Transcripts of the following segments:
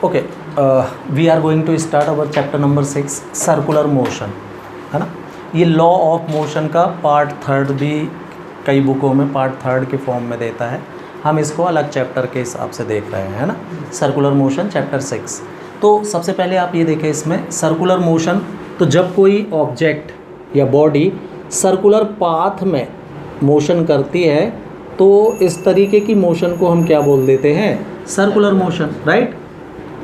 Okay, we are going to start our chapter number 6 circular motion, है ना। ये law of motion का part 3 भी कई बुकों में पार्ट 3 के फॉर्म में देता है। हम इसको अलग चैप्टर के हिसाब से देख रहे हैं, है ना। Circular motion chapter 6। तो सबसे पहले आप ये देखें इसमें सर्कुलर मोशन, तो जब कोई ऑब्जेक्ट या बॉडी सर्कुलर पाथ में मोशन करती है तो इस तरीके की मोशन को हम क्या बोल देते हैं, सर्कुलर मोशन, राइट।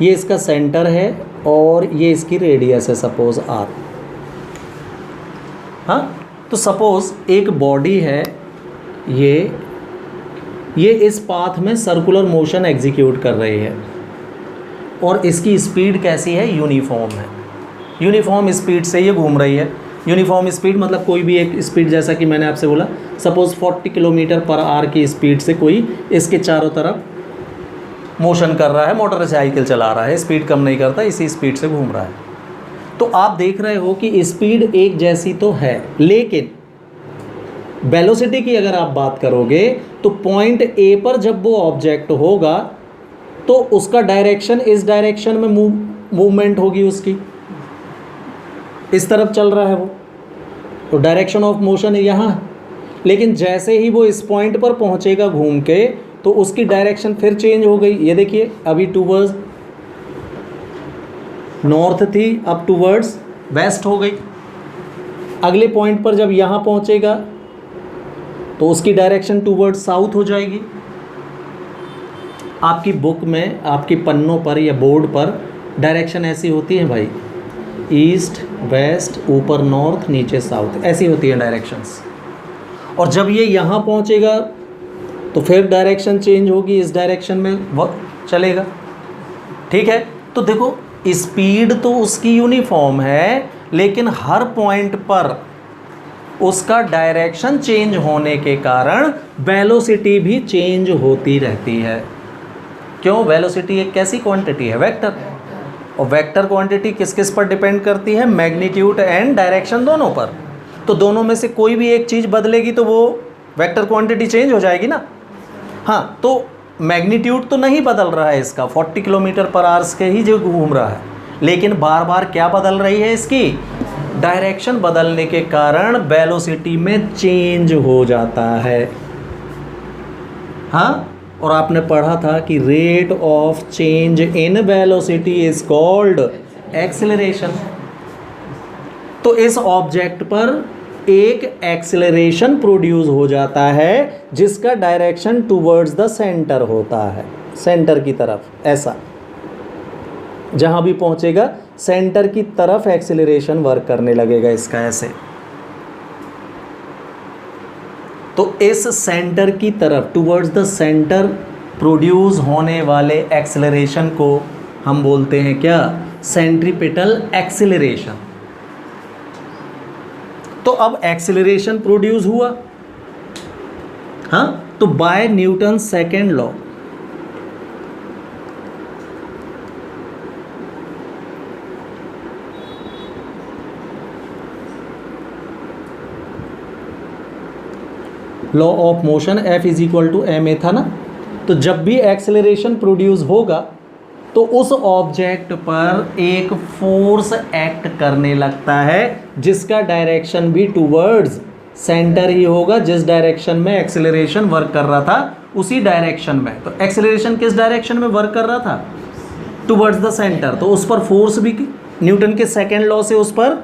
ये इसका सेंटर है और ये इसकी रेडियस है, सपोज आर। हाँ, तो सपोज एक बॉडी है, ये इस पाथ में सर्कुलर मोशन एग्जीक्यूट कर रही है और इसकी स्पीड कैसी है, यूनिफॉर्म है। यूनिफॉर्म स्पीड से ये घूम रही है। यूनिफॉर्म स्पीड मतलब कोई भी एक स्पीड, जैसा कि मैंने आपसे बोला, सपोज़ 40 किलोमीटर पर आवर की स्पीड से कोई इसके चारों तरफ मोशन कर रहा है, मोटरसाइकिल चला रहा है, स्पीड कम नहीं करता, इसी स्पीड से घूम रहा है। तो आप देख रहे हो कि स्पीड एक जैसी तो है, लेकिन वेलोसिटी की अगर आप बात करोगे तो पॉइंट ए पर जब वो ऑब्जेक्ट होगा तो उसका डायरेक्शन इस डायरेक्शन में मूवमेंट होगी, उसकी इस तरफ चल रहा है वो, तो डायरेक्शन ऑफ मोशन है यहाँ। लेकिन जैसे ही वो इस पॉइंट पर पहुँचेगा घूम के तो उसकी डायरेक्शन फिर चेंज हो गई। ये देखिए, अभी टूवर्ड्स नॉर्थ थी, अब टूवर्ड्स वेस्ट हो गई। अगले पॉइंट पर जब यहाँ पहुँचेगा तो उसकी डायरेक्शन टूवर्ड्स साउथ हो जाएगी। आपकी बुक में, आपकी पन्नों पर या बोर्ड पर डायरेक्शन ऐसी होती है भाई, ईस्ट वेस्ट, ऊपर नॉर्थ, नीचे साउथ, ऐसी होती है डायरेक्शंस। और जब ये यहाँ पहुँचेगा तो फिर डायरेक्शन चेंज होगी, इस डायरेक्शन में वो चलेगा, ठीक है। तो देखो, स्पीड तो उसकी यूनिफॉर्म है, लेकिन हर पॉइंट पर उसका डायरेक्शन चेंज होने के कारण वेलोसिटी भी चेंज होती रहती है। क्यों? वेलोसिटी एक कैसी क्वांटिटी है, वेक्टर, और वेक्टर क्वांटिटी किस किस पर डिपेंड करती है, मैग्नीट्यूड एंड डायरेक्शन दोनों पर। तो दोनों में से कोई भी एक चीज़ बदलेगी तो वो वेक्टर क्वांटिटी चेंज हो जाएगी ना। हाँ, तो मैग्नीट्यूड तो नहीं बदल रहा है इसका, 40 किलोमीटर पर आवर्स के ही जो घूम रहा है, लेकिन बार बार क्या बदल रही है, इसकी डायरेक्शन बदलने के कारण वेलोसिटी में चेंज हो जाता है। हाँ, और आपने पढ़ा था कि rate of change in velocity is called acceleration. तो इस ऑब्जेक्ट पर एक एक्सेलरेशन प्रोड्यूस हो जाता है जिसका डायरेक्शन टुवर्ड्स द सेंटर होता है, सेंटर की तरफ, ऐसा जहां भी पहुंचेगा सेंटर की तरफ एक्सेलरेशन वर्क करने लगेगा इसका, ऐसे। तो इस सेंटर की तरफ, टुवर्ड्स द सेंटर प्रोड्यूस होने वाले एक्सेलरेशन को हम बोलते हैं क्या, सेंट्रीपिटल एक्सेलरेशन। तो अब एक्सेलरेशन प्रोड्यूस हुआ, हाँ, तो by Newton second law, law of motion F is equal to ma था ना। तो जब भी एक्सेलरेशन प्रोड्यूस होगा तो उस ऑब्जेक्ट पर एक फोर्स एक्ट करने लगता है जिसका डायरेक्शन भी टूवर्ड्स सेंटर ही होगा, जिस डायरेक्शन में एक्सेलरेशन वर्क कर रहा था उसी डायरेक्शन में। तो एक्सेलरेशन किस डायरेक्शन में वर्क कर रहा था, टूवर्ड्स द सेंटर, तो उस पर फोर्स भी न्यूटन के सेकेंड लॉ से उस पर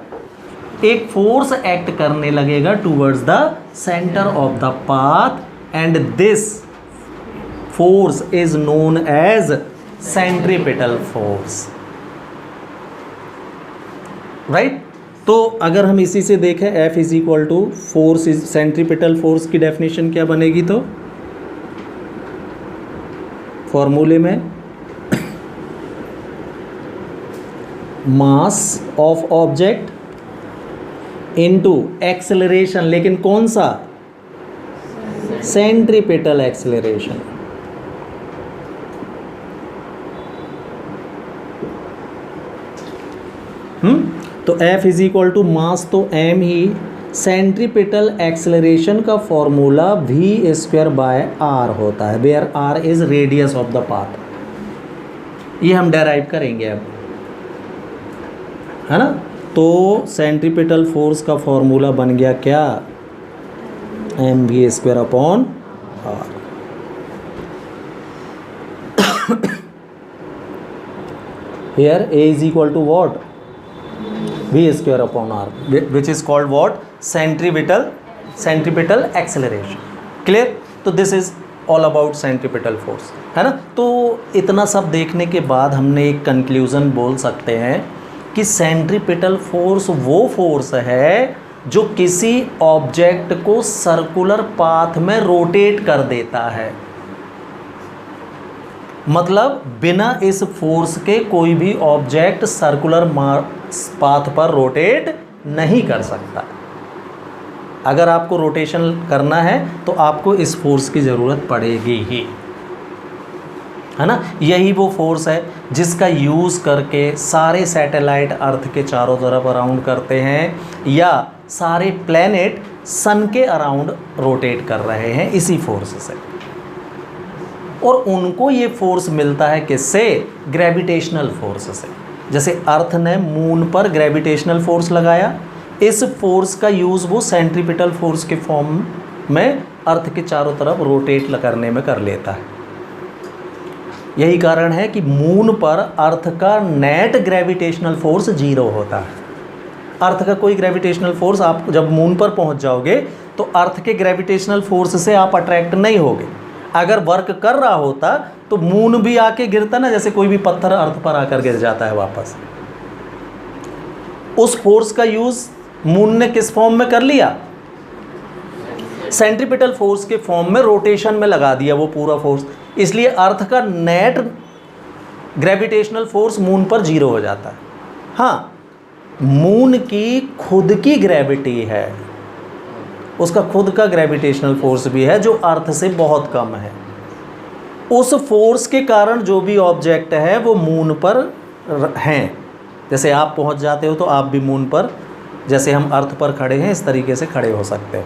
एक फोर्स एक्ट करने लगेगा towards the centre of the path, and this force is known as centripetal force, right. तो अगर हम इसी से देखें F is equal to force is centripetal force की डेफिनेशन क्या बनेगी, तो फॉर्मूले में mass of object into acceleration, लेकिन कौन सा, सेंट्रीपिटल एक्सेलरेशन। तो F is equal to mass, तो m ही सेंट्रीपिटल एक्सेलरेशन का फॉर्मूला v² बाय r होता है, where r is radius of the path. ये हम डेराइव करेंगे अब, है ना। तो सेंट्रीपिटल फोर्स का फॉर्मूला बन गया क्या, mv² upon r। Here A is equal to what, v² upon r, which is called what, centripetal acceleration। Clear? तो this is all about centripetal force, है ना। तो इतना सब देखने के बाद हमने एक कंक्लूजन बोल सकते हैं कि सेंट्रीपिटल फोर्स वो फोर्स है जो किसी ऑब्जेक्ट को सर्कुलर पाथ में रोटेट कर देता है। मतलब बिना इस फोर्स के कोई भी ऑब्जेक्ट सर्कुलर पाथ पर रोटेट नहीं कर सकता। अगर आपको रोटेशन करना है तो आपको इस फोर्स की ज़रूरत पड़ेगी ही, है ना। यही वो फोर्स है जिसका यूज़ करके सारे सैटेलाइट अर्थ के चारों तरफ अराउंड करते हैं, या सारे प्लैनेट सन के अराउंड रोटेट कर रहे हैं इसी फोर्स से। और उनको ये फोर्स मिलता है किससे, ग्रेविटेशनल फोर्स से। जैसे अर्थ ने मून पर ग्रेविटेशनल फोर्स लगाया, इस फोर्स का यूज़ वो सेंट्रीपिटल फोर्स के फॉर्म में अर्थ के चारों तरफ रोटेट करने में कर लेता है। यही कारण है कि मून पर अर्थ का नेट ग्रेविटेशनल फोर्स 0 होता है। अर्थ का कोई ग्रेविटेशनल फोर्स, आप जब मून पर पहुंच जाओगे तो अर्थ के ग्रेविटेशनल फोर्स से आप अट्रैक्ट नहीं होगे। अगर वर्क कर रहा होता तो मून भी आके गिरता ना, जैसे कोई भी पत्थर अर्थ पर आकर गिर जाता है वापस। उस फोर्स का यूज़ मून ने किस फॉर्म में कर लिया, सेंट्रीपिटल फोर्स के फॉर्म में रोटेशन में लगा दिया वो पूरा फोर्स। इसलिए अर्थ का नेट ग्रेविटेशनल फोर्स मून पर 0 हो जाता है। हाँ, मून की खुद की ग्रेविटी है, उसका खुद का ग्रेविटेशनल फोर्स भी है जो अर्थ से बहुत कम है। उस फोर्स के कारण जो भी ऑब्जेक्ट है वो मून पर हैं। जैसे आप पहुंच जाते हो तो आप भी मून पर, जैसे हम अर्थ पर खड़े हैं इस तरीके से खड़े हो सकते हो।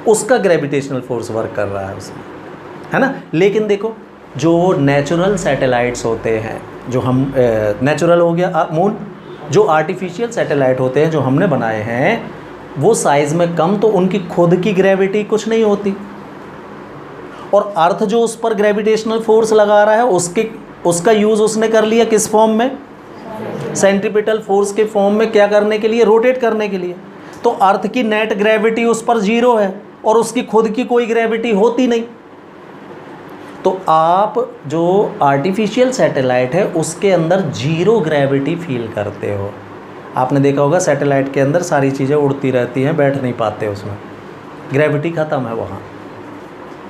उसका ग्रेविटेशनल फोर्स वर्क कर रहा है उसमें, है ना। लेकिन देखो, जो नेचुरल सैटेलाइट्स होते हैं, जो हम नेचुरल हो गया मून, जो आर्टिफिशियल सैटेलाइट होते हैं जो हमने बनाए हैं, वो साइज़ में कम, तो उनकी खुद की ग्रेविटी कुछ नहीं होती। और अर्थ जो उस पर ग्रेविटेशनल फोर्स लगा रहा है उसका यूज़ उसने कर लिया किस फॉर्म में, सेंट्रीपिटल फोर्स के फॉर्म में। क्या करने के लिए, रोटेट करने के लिए। तो अर्थ की नेट ग्रेविटी उस पर 0 है और उसकी खुद की कोई ग्रेविटी होती नहीं। तो आप जो आर्टिफिशियल सैटेलाइट है उसके अंदर 0 ग्रेविटी फील करते हो। आपने देखा होगा सैटेलाइट के अंदर सारी चीज़ें उड़ती रहती हैं, बैठ नहीं पाते उसमें, ग्रेविटी ख़त्म है वहाँ।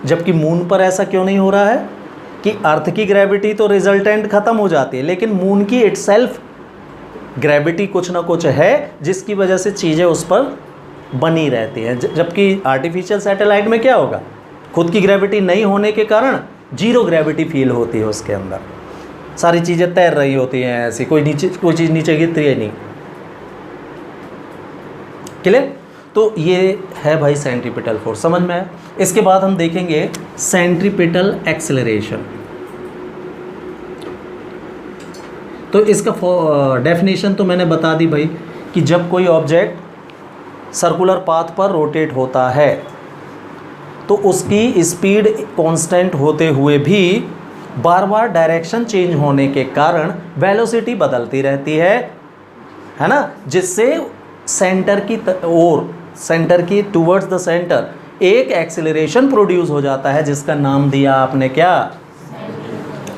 जबकि मून पर ऐसा क्यों नहीं हो रहा है कि अर्थ की ग्रेविटी तो रिजल्टेंट ख़त्म हो जाती है, लेकिन मून की इटसेल्फ ग्रेविटी कुछ ना कुछ है जिसकी वजह से चीज़ें उस पर बनी रहती हैं। जबकि आर्टिफिशियल सैटेलाइट में क्या होगा, खुद की ग्रेविटी नहीं होने के कारण 0 ग्रेविटी फील होती है उसके अंदर, सारी चीज़ें तैर रही होती हैं ऐसी, कोई चीज़ नीचे गिरती है नहीं। क्लियर? तो ये है भाई सेंट्रीपिटल फोर्स, समझ में आया। इसके बाद हम देखेंगे सेंट्रीपिटल एक्सेलरेशन। तो इसका डेफिनेशन तो मैंने बता दी भाई कि जब कोई ऑब्जेक्ट सर्कुलर पाथ पर रोटेट होता है तो उसकी स्पीड कांस्टेंट होते हुए भी बार बार डायरेक्शन चेंज होने के कारण वेलोसिटी बदलती रहती है ना, जिससे सेंटर की टुवर्ड्स द सेंटर एक एक्सेलरेशन प्रोड्यूस हो जाता है जिसका नाम दिया आपने क्या।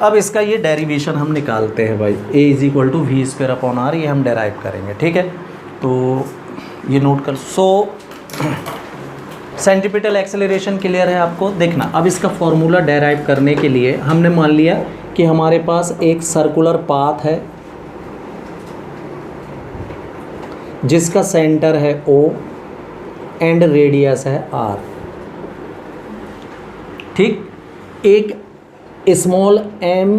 अब इसका ये डेरिवेशन हम निकालते हैं भाई, a is equal to v² upon r, ये हम डेराइव करेंगे, ठीक है। तो ये नोट कर। सेंट्रीपिटल एक्सेलरेशन क्लियर है आपको, देखना। अब इसका फॉर्मूला डेराइव करने के लिए हमने मान लिया कि हमारे पास एक सर्कुलर पाथ है जिसका सेंटर है O एंड रेडियस है R, ठीक। एक स्मॉल m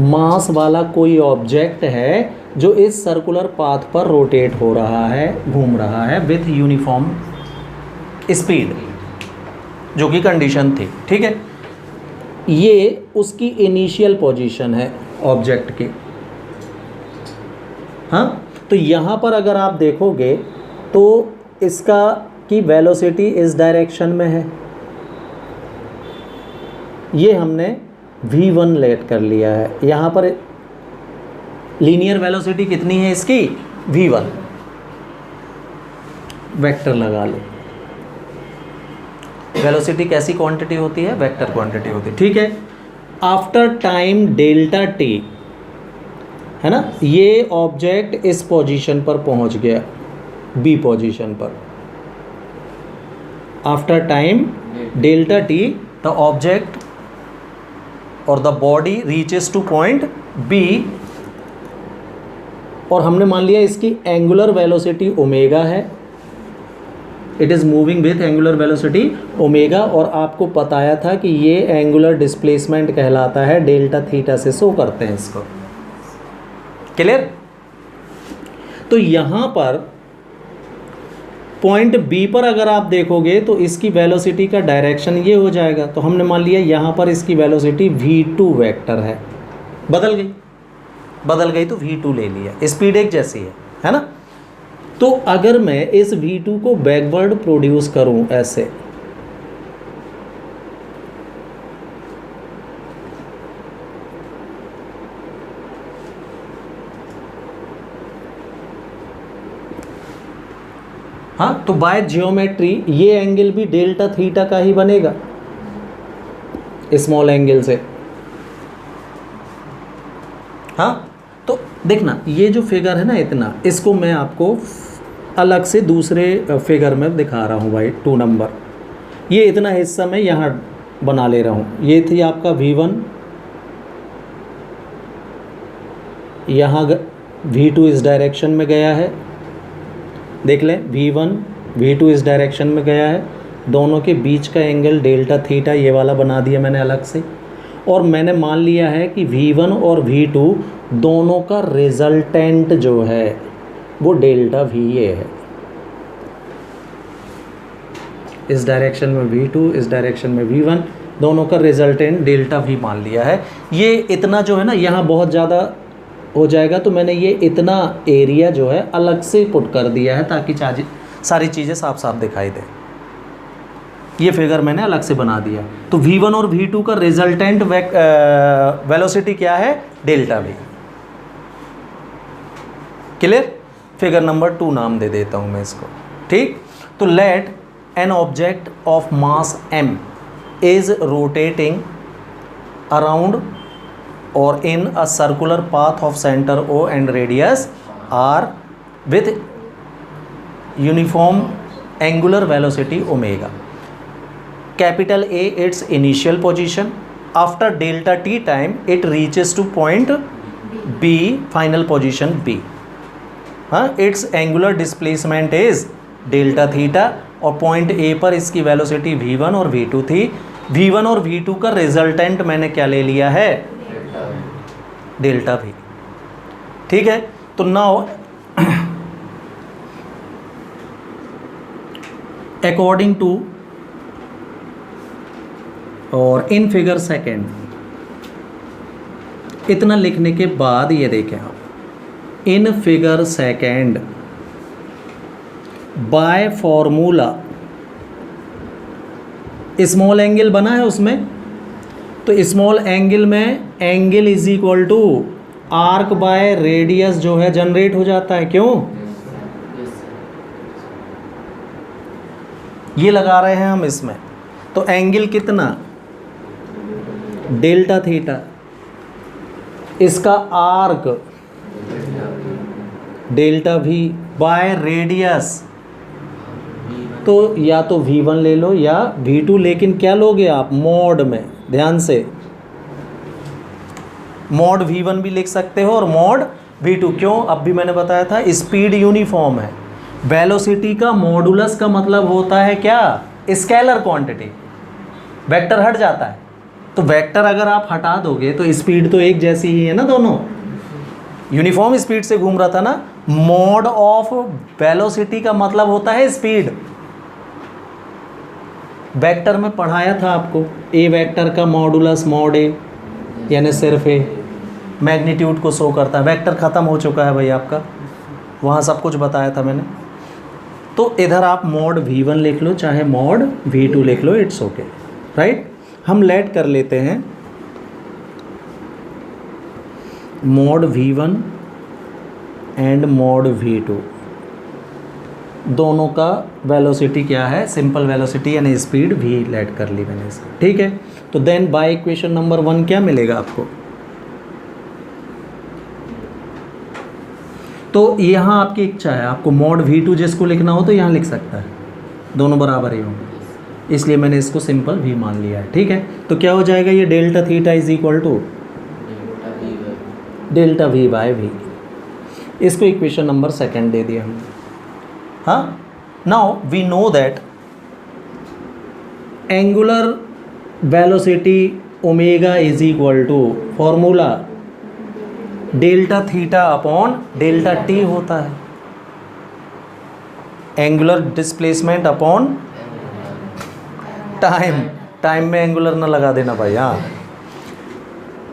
मास वाला कोई ऑब्जेक्ट है जो इस सर्कुलर पाथ पर रोटेट हो रहा है, घूम रहा है विथ यूनिफॉर्म स्पीड, जो कि कंडीशन थी, ठीक है। ये उसकी इनिशियल पोजीशन है ऑब्जेक्ट की, हाँ, तो यहाँ पर अगर आप देखोगे तो इसका की वेलोसिटी इस डायरेक्शन में है, ये हमने v1 लेट कर लिया है। यहाँ पर लीनियर वेलोसिटी कितनी है इसकी, v1, वेक्टर लगा लो। वेलोसिटी कैसी क्वांटिटी होती है, वेक्टर क्वांटिटी होती है, ठीक है। आफ्टर टाइम डेल्टा टी, है ना, ये ऑब्जेक्ट इस पोजीशन पर पहुंच गया, बी पोजीशन पर। After time delta T the object और the body reaches to point B, और हमने मान लिया इसकी एंगुलर वेलोसिटी ओमेगा है, it is moving with angular velocity omega, और आपको बताया था कि ये एंगुलर डिस्प्लेसमेंट कहलाता है, डेल्टा थीटा से शो करते हैं इसको। क्लियर? तो यहाँ पर पॉइंट बी पर अगर आप देखोगे तो इसकी वेलोसिटी का डायरेक्शन ये हो जाएगा। तो हमने मान लिया यहाँ पर इसकी वेलोसिटी v2 वेक्टर है, बदल गई तो v2 ले लिया, स्पीड एक जैसी है ना। तो अगर मैं इस v2 को बैकवर्ड प्रोड्यूस करूं ऐसे, हाँ, तो बाय जियोमेट्री ये एंगल भी डेल्टा थीटा का ही बनेगा, स्मॉल एंगल से। हाँ, तो देखना ये जो फिगर है ना इतना, इसको मैं आपको अलग से दूसरे फिगर में दिखा रहा हूँ भाई, 2 नंबर। ये इतना हिस्सा मैं यहाँ बना ले रहा हूँ। ये थी आपका v1, यहाँ v2 इस डायरेक्शन में गया है, देख लें v1 v2 इस डायरेक्शन में गया है, दोनों के बीच का एंगल डेल्टा थीटा ये वाला बना दिया मैंने अलग से। और मैंने मान लिया है कि v1 और v2 दोनों का रिजल्टेंट जो है वो डेल्टा v ये है। इस डायरेक्शन में v2, इस डायरेक्शन में v1, दोनों का रिजल्टेंट डेल्टा v मान लिया है। ये इतना जो है ना यहाँ बहुत ज़्यादा हो जाएगा, तो मैंने ये इतना एरिया जो है अलग से पुट कर दिया है ताकि सारी चीज़ें साफ साफ दिखाई दे। ये फिगर मैंने अलग से बना दिया। तो v1 और v2 का रिजल्टेंट वेलोसिटी क्या है, delta v। Clear? Figure number 2 नाम दे देता हूँ मैं इसको, ठीक। तो let an object of mass m is rotating around or in a circular path of center O and radius r with uniform angular velocity omega. Capital A its initial position, after delta t time it reaches to point B, final position B. Its angular displacement is delta theta, और point A पर इसकी velocity v1 और v2 थी। v1 और v2 का resultant मैंने क्या ले लिया है, डेल्टा v, ठीक है। तो नाउ अकॉर्डिंग टू और इन फिगर सेकेंड, इतना लिखने के बाद ये देखें आप, in figure second by formula small angle बना है उसमें, तो स्मॉल एंगल में angle is equal to arc by radius जो है जनरेट हो जाता है। क्यों? ये लगा रहे हैं हम इसमें, तो एंगल कितना, डेल्टा थीटा, इसका arc delta v by radius, तो या तो v1 ले लो या v2, लेकिन क्या लोगे आप, मॉड में, ध्यान से मॉड v1 भी लिख सकते हो और मॉड v2। क्यों? अब भी मैंने बताया था स्पीड यूनिफॉर्म है, वेलोसिटी का मॉडुलस का मतलब होता है क्या, स्केलर क्वांटिटी, वेक्टर हट जाता है। तो वेक्टर अगर आप हटा दोगे तो स्पीड तो एक जैसी ही है ना, दोनों यूनिफॉर्म स्पीड से घूम रहा था ना। मॉड ऑफ वेलोसिटी का मतलब होता है स्पीड। वेक्टर में पढ़ाया था आपको, ए वेक्टर का मॉडुलस मॉड ए, यानी सिर्फ ए, मैग्नीट्यूड को शो करता है। वेक्टर ख़त्म हो चुका है भाई आपका, वहाँ सब कुछ बताया था मैंने। तो इधर आप मॉड V1 लिख लो चाहे मॉड V2 लिख लो, इट्स ओके, राइट। हम लेट कर लेते हैं mod V1 and mod V2, दोनों का वेलोसिटी क्या है, सिंपल वेलोसिटी यानी स्पीड v लेट कर ली मैंने इसे, ठीक है। तो देन बाय इक्वेशन नंबर 1 क्या मिलेगा आपको, तो यहाँ आपकी इच्छा है, आपको मॉड V2 जिसको लिखना हो तो यहाँ लिख सकता है, दोनों बराबर ही होंगे, इसलिए मैंने इसको सिंपल v मान लिया है, ठीक है। तो क्या हो जाएगा ये delta theta is equal to delta v by v, इसको इक्वेशन नंबर 2 दे दिया हमने। हाँ, now we know that angular velocity omega is equal to formula delta theta upon delta t होता है, angular displacement upon time, time में angular ना लगा देना भाई, हाँ,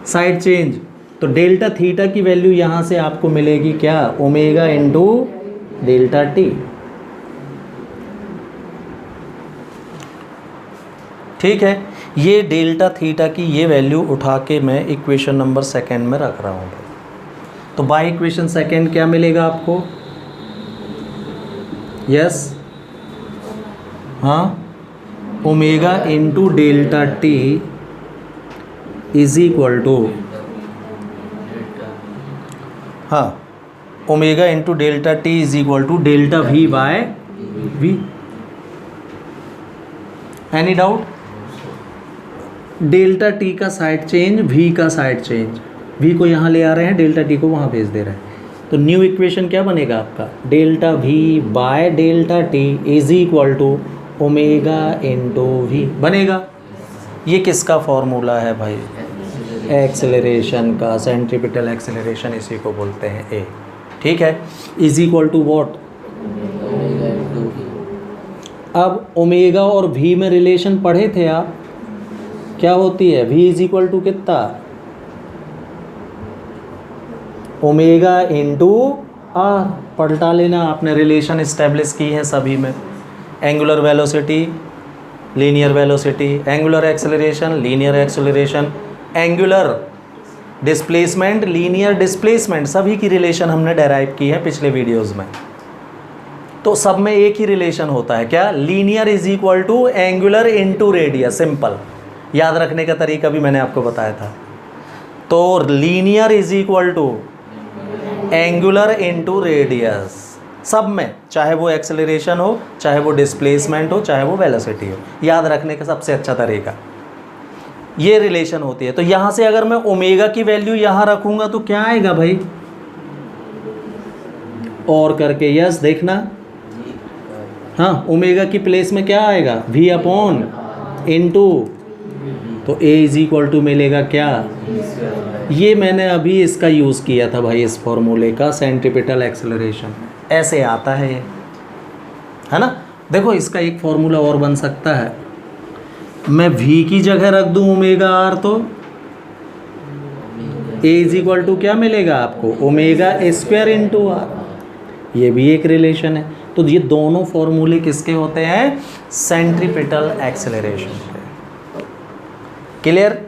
साइड चेंज। तो डेल्टा थीटा की वैल्यू यहाँ से आपको मिलेगी क्या, ओमेगा इंटू डेल्टा टी, ठीक है। ये डेल्टा थीटा की ये वैल्यू उठा के मैं इक्वेशन नंबर 2 में रख रहा हूँ भाई। तो बाय इक्वेशन 2 क्या मिलेगा आपको, यस, हाँ, omega into delta T is equal to, हाँ, omega into delta T is equal to delta we by V. Any doubt, delta T का साइड चेंज, वी का साइड चेंज, वी को यहाँ ले आ रहे हैं, डेल्टा टी को वहाँ भेज दे रहे हैं। तो न्यू इक्वेशन क्या बनेगा आपका, delta we by delta T is equal to omega into v बनेगा। ये किसका फॉर्मूला है भाई, एक्सेलरेशन का, सेंट्रीपिटल एक्सेलरेशन इसी को बोलते हैं ए, ठीक है। इज इक्वल टू वॉट, अब ओमेगा और वी में रिलेशन पढ़े थे आप, क्या होती है, v इज इक्वल टू कितना, ओमेगा इंटू आर, पलटा लेना, आपने रिलेशन इस्टेब्लिश की है सभी में, angular velocity linear velocity, angular acceleration linear acceleration, angular displacement linear displacement, सभी की रिलेशन हमने डेराइव की है पिछले वीडियोस में। तो सब में एक ही रिलेशन होता है क्या, linear is equal to angular into radius, simple, याद रखने का तरीका भी मैंने आपको बताया था। तो linear is equal to angular into radius, सब में, चाहे वो एक्सेलरेशन हो, चाहे वो डिस्प्लेसमेंट हो, चाहे वो वेलोसिटी हो, याद रखने का सबसे अच्छा तरीका ये रिलेशन होती है। तो यहाँ से अगर मैं ओमेगा की वैल्यू यहाँ रखूँगा तो क्या आएगा भाई, और करके, यस देखना, हाँ, ओमेगा की प्लेस में क्या आएगा, v अपॉन इंटू, तो a इज इक्वल टू मिलेगा क्या, ये मैंने अभी इसका यूज़ किया था भाई, इस फॉर्मूले का, सेंट्रीपिटल एक्सेलरेशन, ऐसे आता है ये, है ना। देखो इसका एक फॉर्मूला और बन सकता है, मैं v की जगह रख दूं ओमेगा r, तो a इज इक्वल टू क्या मिलेगा आपको, ओमेगा स्क्वायर इंटू आर, ये भी एक रिलेशन है। तो ये दोनों फॉर्मूले किसके होते हैं, सेंट्रीपिटल एक्सेलरेशन के, क्लियर।